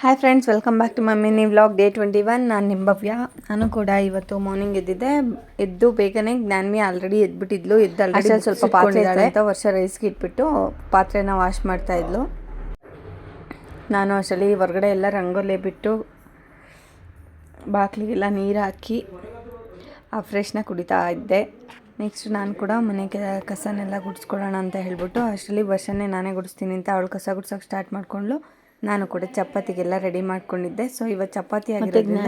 Hi friends, welcome back to my mini vlog day 21. ನಾನು ನಿಮ್ಮ ಭವ್ಯ. ನಾನು ಕೂಡ ಇವತ್ತು ಮಾರ್ನಿಂಗ್ ಎದ್ದು ಬೇಗನೆ ಜ್ಞಾನ್ವಿ ಆಲ್ರೆಡಿ ಎದ್ಬಿಟ್ಟಿದ್ಲು. ಆಲ್ರೆಡಿ ಸ್ವಲ್ಪ ಪಾತ್ರೆ ಅಂತ ವರ್ಷ ರೈಸ್ಗೆ ಇಟ್ಬಿಟ್ಟು ಪಾತ್ರೆನ ವಾಶ್ ಮಾಡ್ತಾಯಿದ್ಲು. ನಾನು ಅಷ್ಟರಲ್ಲಿ ಹೊರಗಡೆ ಎಲ್ಲ ರಂಗೋಲಿ ಬಿಟ್ಟು ಬಾಗಿಲಿಗೆಲ್ಲ ನೀರು ಹಾಕಿ ಆ ಫ್ರೆಶ್ನ ಕುಡಿತಾ ಇದ್ದೆ. ನೆಕ್ಸ್ಟ್ ನಾನು ಕೂಡ ಮನೆಗೆ ಕಸನೆಲ್ಲ ಗುಡಿಸ್ಕೊಳ್ಳೋಣ ಅಂತ ಹೇಳ್ಬಿಟ್ಟು ಅಷ್ಟರಲ್ಲಿ ವರ್ಷನೇ ನಾನೇ ಗುಡಿಸ್ತೀನಿ ಅಂತ ಅವಳು ಕಸ ಗುಡ್ಸೋಕೆ ಸ್ಟಾರ್ಟ್ ಮಾಡ್ಕೊಂಡ್ಳು. ನಾನು ಕೂಡ ಚಪಾತಿಗೆಲ್ಲ ರೆಡಿ ಮಾಡ್ಕೊಂಡಿದ್ದೆ. ಸೊ ಇವತ್ತು ಚಪಾತಿ ಆಗಿರೋದ್ರಿಂದ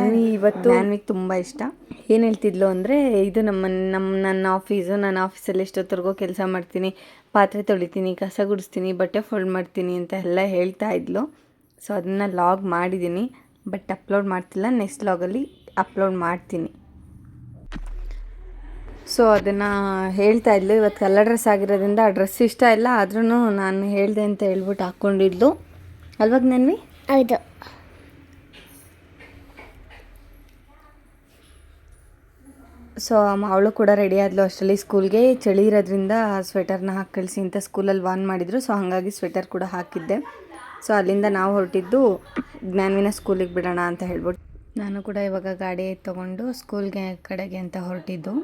ಜ್ಞಾನ್ವಿಗೆ ತುಂಬ ಇಷ್ಟ. ಏನು ಹೇಳ್ತಿದ್ಲು ಅಂದರೆ, ಇದು ನನ್ನ ಆಫೀಸು, ನಾನು ಆಫೀಸಲ್ಲಿ ಎಷ್ಟೊತ್ತರೆಗೂ ಕೆಲಸ ಮಾಡ್ತೀನಿ, ಪಾತ್ರೆ ತೊಳಿತೀನಿ, ಕಸ ಗುಡಿಸ್ತೀನಿ, ಬಟ್ಟೆ ಫೋಲ್ಡ್ ಮಾಡ್ತೀನಿ ಅಂತ ಎಲ್ಲ ಹೇಳ್ತಾ ಇದ್ಲು. ಸೊ ಅದನ್ನು ಲಾಗ್ ಮಾಡಿದ್ದೀನಿ, ಬಟ್ ಅಪ್ಲೋಡ್ ಮಾಡ್ತಿಲ್ಲ. ನೆಕ್ಸ್ಟ್ ಲಾಗಲ್ಲಿ ಅಪ್ಲೋಡ್ ಮಾಡ್ತೀನಿ. ಸೊ ಅದನ್ನು ಹೇಳ್ತಾ ಇದ್ಲು. ಇವತ್ತು ಕಲರ್ ಡ್ರೆಸ್ ಆಗಿರೋದ್ರಿಂದ ಆ ಡ್ರೆಸ್ ಇಷ್ಟ ಇಲ್ಲ, ಆದ್ರೂ ನಾನು ಹೇಳಿದೆ ಅಂತ ಹೇಳ್ಬಿಟ್ಟು ಹಾಕ್ಕೊಂಡಿದ್ಲು ಅಲ್ವಾಗ ಜ್ಞಾನ್ವಿ? ಹೌದು. ಸೊ ಅವಳು ಕೂಡ ರೆಡಿ ಆದ್ಲು. ಅಷ್ಟರಲ್ಲಿ ಸ್ಕೂಲ್ಗೆ ಚಳಿ ಇರೋದ್ರಿಂದ ಸ್ವೆಟರ್ನ ಹಾಕಿ ಕಳಿಸಿ ಅಂತ ಸ್ಕೂಲಲ್ಲಿ ವಾರ್ನ್ ಮಾಡಿದರು. ಸೊ ಹಾಗಾಗಿ ಸ್ವೆಟರ್ ಕೂಡ ಹಾಕಿದ್ದೆ. ಸೊ ಅಲ್ಲಿಂದ ನಾವು ಹೊರಟಿದ್ದು ಜ್ಞಾನ್ವಿನ ಸ್ಕೂಲಿಗೆ ಬಿಡೋಣ ಅಂತ ಹೇಳ್ಬಿಟ್ಟು. ನಾನು ಕೂಡ ಇವಾಗ ಗಾಡಿ ತೊಗೊಂಡು ಸ್ಕೂಲ್ಗೆ ಕಡೆಗೆ ಅಂತ ಹೊರಟಿದ್ದು.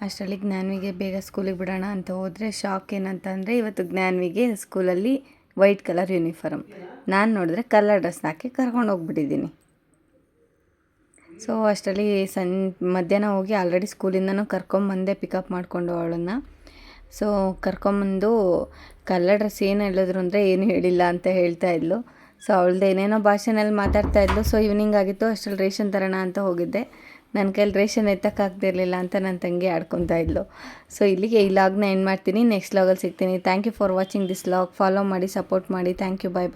ಅಷ್ಟರಲ್ಲಿ ಜ್ಞಾನ್ವಿಗೆ ಬೇಗ ಸ್ಕೂಲಿಗೆ ಬಿಡೋಣ ಅಂತ ಹೋದರೆ ಶಾಕ್ ಏನಂತಂದರೆ, ಇವತ್ತು ಜ್ಞಾನ್ವಿಗೆ ಸ್ಕೂಲಲ್ಲಿ ವೈಟ್ ಕಲರ್ ಯೂನಿಫಾರ್ಮ್. ನಾನು ನೋಡಿದ್ರೆ ಕಲರ್ ಡ್ರೆಸ್ ಹಾಕಿ ಕರ್ಕೊಂಡು ಹೋಗ್ಬಿಟ್ಟಿದ್ದೀನಿ. ಸೊ ಅಷ್ಟರಲ್ಲಿ ಮಧ್ಯಾಹ್ನ ಹೋಗಿ ಆಲ್ರೆಡಿ ಸ್ಕೂಲಿಂದನೂ ಕರ್ಕೊಂಬಂದೆ, ಪಿಕಪ್ ಮಾಡಿಕೊಂಡು ಅವಳನ್ನು. ಸೊ ಕರ್ಕೊಂಬಂದು ಕಲರ್ ಡ್ರೆಸ್ ಏನು ಹೇಳಿದ್ರು ಅಂದರೆ ಏನು ಹೇಳಿಲ್ಲ ಅಂತ ಹೇಳ್ತಾ ಇದ್ಲು. ಸೊ ಅವಳದ್ದು ಏನೇನೋ ಭಾಷೆನಲ್ಲಿ ಮಾತಾಡ್ತಾ ಇದ್ಲು. ಸೊ ಈವ್ನಿಂಗ್ ಆಗಿತ್ತು. ಅಷ್ಟರಲ್ಲಿ ರೇಷನ್ ತರೋಣ ಅಂತ ಹೋಗಿದ್ದೆ. ನನ್ನ ಕೈಲಿ ರೇಷನ್ ಎತ್ತಕ್ಕಾಗ್ತಿರ್ಲಿಲ್ಲ ಅಂತ ನನ್ನ ತಂಗಿ ಆಡ್ಕೊತಾ ಇದ್ಲು. ಸೊ ಇಲ್ಲಿಗೆ ಈ ಲಾಗ್ನ ಎಂಡ್ ಮಾಡ್ತೀನಿ. ನೆಕ್ಸ್ಟ್ ಲಾಗಲ್ಲಿ ಸಿಗ್ತೀನಿ. Thank you for watching this log. Follow ಮಾಡಿ, ಸಪೋರ್ಟ್ ಮಾಡಿ. Thank you. Bye bye.